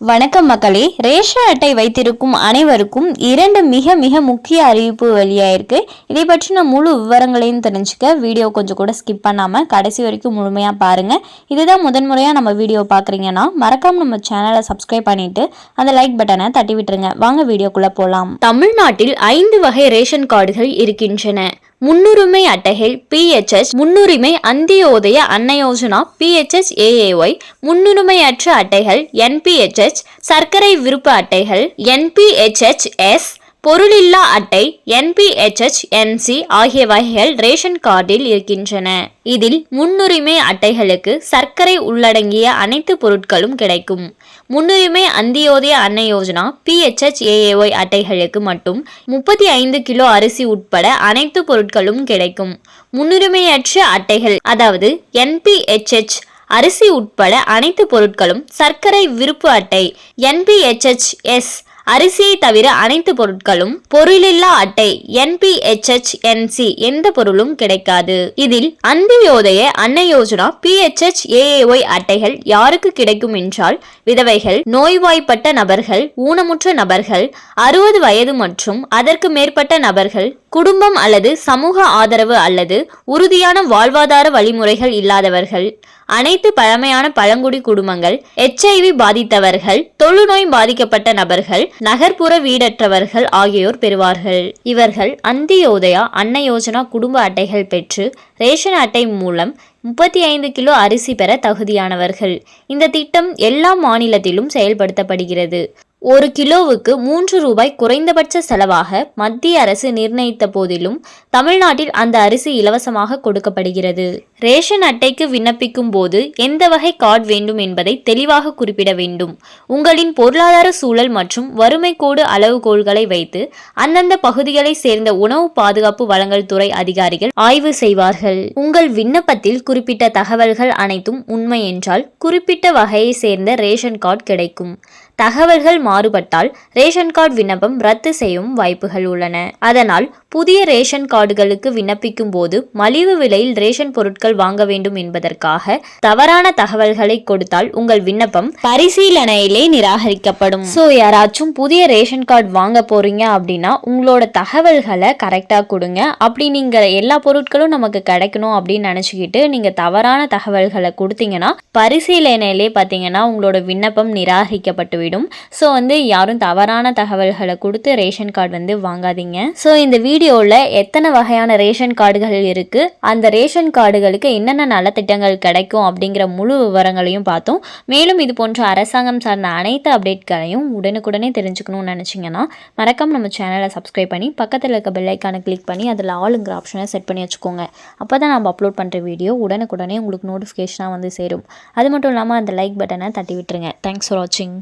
வணக்கம் மக்களே. ரேஷன் அட்டை வைத்திருக்கும் அனைவருக்கும் இரண்டு மிக மிக முக்கிய அறிவிப்பு வெளியாயிருக்கு. இதை பற்றின முழு விவரங்களையும் தெரிஞ்சுக்க வீடியோ கொஞ்சம் கூட ஸ்கிப் பண்ணாமல் கடைசி வரைக்கும் முழுமையாக பாருங்கள். இதுதான் முதன்முறையாக நம்ம வீடியோ பார்க்குறீங்கன்னா மறக்காம நம்ம சேனலை சப்ஸ்கிரைப் பண்ணிட்டு அந்த லைக் பட்டனை தட்டி விட்டுருங்க. வாங்க வீடியோக்குள்ளே போகலாம். தமிழ்நாட்டில் 5 வகை ரேஷன் கார்டுகள் இருக்கின்றன. முன்னுரிமை அட்டைகள் PHS, முன்னுரிமை அந்தியோதய அன்ன யோஜனா PHS AAY, முன்னுரிமையற்ற அட்டைகள் NPHS, சர்க்கரை விருப்ப அட்டைகள் NPHS-S, பொருளில்லா அட்டை NPHS-NC ஆகிய வகைகள் ரேஷன் கார்டில் இருக்கின்றன. இதில் முன்னுரிமை அட்டைகளுக்கு சர்க்கரை உள்ளடங்கிய அனைத்து பொருட்களும் கிடைக்கும். முன்னுரிமை அந்தியோதய அன்ன யோஜனா PHS AAY அட்டைகளுக்கு மட்டும் 35 கிலோ அரிசி உட்பட அனைத்து பொருட்களும் கிடைக்கும். முன்னுரிமையற்ற அட்டைகள் அதாவது NPHS அரிசி உட்பட அனைத்து பொருட்களும், சர்க்கரை விருப்பு அட்டை NPHS அரிசியை தவிர அனைத்து பொருட்களும், பொருளில்லா அட்டை NPHS-NC எந்த பொருளும் கிடைக்காது. இதில் அந்தியோதய அன்ன யோஜனா PHS AAY அட்டைகள் யாருக்கு கிடைக்கும் என்றால் விதவைகள், நோய்வாய்ப்பட்ட நபர்கள், ஊனமுற்ற நபர்கள், 60 வயது மற்றும் அதற்கு மேற்பட்ட நபர்கள், குடும்பம் அல்லது சமூக ஆதரவு அல்லது உறுதியான வாழ்வாதார வழிமுறைகள் இல்லாதவர்கள், அனைத்து பழமையான பழங்குடி குடும்பங்கள், HIV பாதித்தவர்கள், தொழுநோய் பாதிக்கப்பட்ட நபர்கள், நகர்ப்புற வீடற்றவர்கள் ஆகியோர் பெறுவார்கள். இவர்கள் அந்தியோதயா அன்ன யோஜனா குடும்ப அட்டைகள் பெற்று ரேஷன் அட்டை மூலம் 35 கிலோ அரிசி பெற தகுதியானவர்கள். இந்த திட்டம் எல்லா மாநிலத்திலும் செயல்படுத்தப்படுகிறது. 1 கிலோவுக்கு 3 ரூபாய் குறைந்தபட்ச செலவாக மத்திய அரசு நிர்ணயித்த போதிலும் தமிழ்நாட்டில் அந்த அரிசி இலவசமாக கொடுக்கப்படுகிறது. ரேஷன் அட்டைக்கு விண்ணப்பிக்கும் போது எந்த வகை கார்டு வேண்டும் என்பதை தெளிவாக குறிப்பிட வேண்டும். உங்களின் பொருளாதார சூழல் மற்றும் வறுமை கோடு அளவுகோல்களை வைத்து அந்தந்த பகுதிகளை சேர்ந்த உணவு பாதுகாப்பு வழங்கல் துறை அதிகாரிகள் ஆய்வு செய்வார்கள். உங்கள் விண்ணப்பத்தில் குறிப்பிட்ட தகவல்கள் அனைத்தும் உண்மை என்றால் குறிப்பிட்ட வகையை சேர்ந்த ரேஷன் கார்டு கிடைக்கும். தகவல்கள் மாறுபட்டால் ரேஷன் கார்டு விண்ணப்பம் ரத்து செய்யும் வாய்ப்புகள் உள்ளன. அதனால் புதிய ரேஷன் கார்டுகளுக்கு விண்ணப்பிக்கும் போது மலிவு விலையில் ரேஷன் பொருட்கள் வாங்க வேண்டும் என்பதற்காக தவறான தகவல்களை கொடுத்தால் உங்கள் விண்ணப்பம் பரிசீலனையிலே நிராகரிக்கப்படும். ஸோ யாராச்சும் புதிய ரேஷன் கார்டு வாங்க போறீங்க அப்படின்னா உங்களோட தகவல்களை கரெக்டாக கொடுங்க. அப்படி நீங்கள் எல்லா பொருட்களும் நமக்கு கிடைக்கணும் அப்படின்னு நினச்சிக்கிட்டு நீங்கள் தவறான தகவல்களை கொடுத்தீங்கன்னா பரிசீலனையிலே பார்த்தீங்கன்னா உங்களோட விண்ணப்பம் நிராகரிக்கப்பட்டு. ஸோ யாரும் தவறான தகவல்களை கொடுத்து ரேஷன் கார்டு வாங்காதீங்க. ஸோ இந்த வீடியோவில் எத்தனை வகையான ரேஷன் கார்டுகள் இருக்குது, அந்த ரேஷன் கார்டுகளுக்கு என்னென்ன நலத்திட்டங்கள் கிடைக்கும் அப்படிங்கிற முழு விவரங்களையும் பார்த்தோம். மேலும் இது போன்ற அரசாங்கம் சார்ந்த அனைத்து அப்டேட்களையும் உடனுக்குடனே தெரிஞ்சுக்கணும்னு நினச்சிங்கன்னா மறக்காம நம்ம சேனலை சப்ஸ்கிரைப் பண்ணி பக்கத்தில் இருக்க பெல் ஐக்கானை கிளிக் பண்ணி அதில் ஆளுங்கிற ஆப்ஷனை செட் பண்ணி வச்சுக்கோங்க. அப்போ தான் நம்ம அப்லோட் பண்ணுற வீடியோ உடனுக்குடனே உங்களுக்கு நோட்டிஃபிகேஷனாக சேரும். அது மட்டும் இல்லாமல் அந்த லைக் பட்டனை தட்டி விட்டுருங்க. தேங்க்ஸ் ஃபார் வாட்சிங்.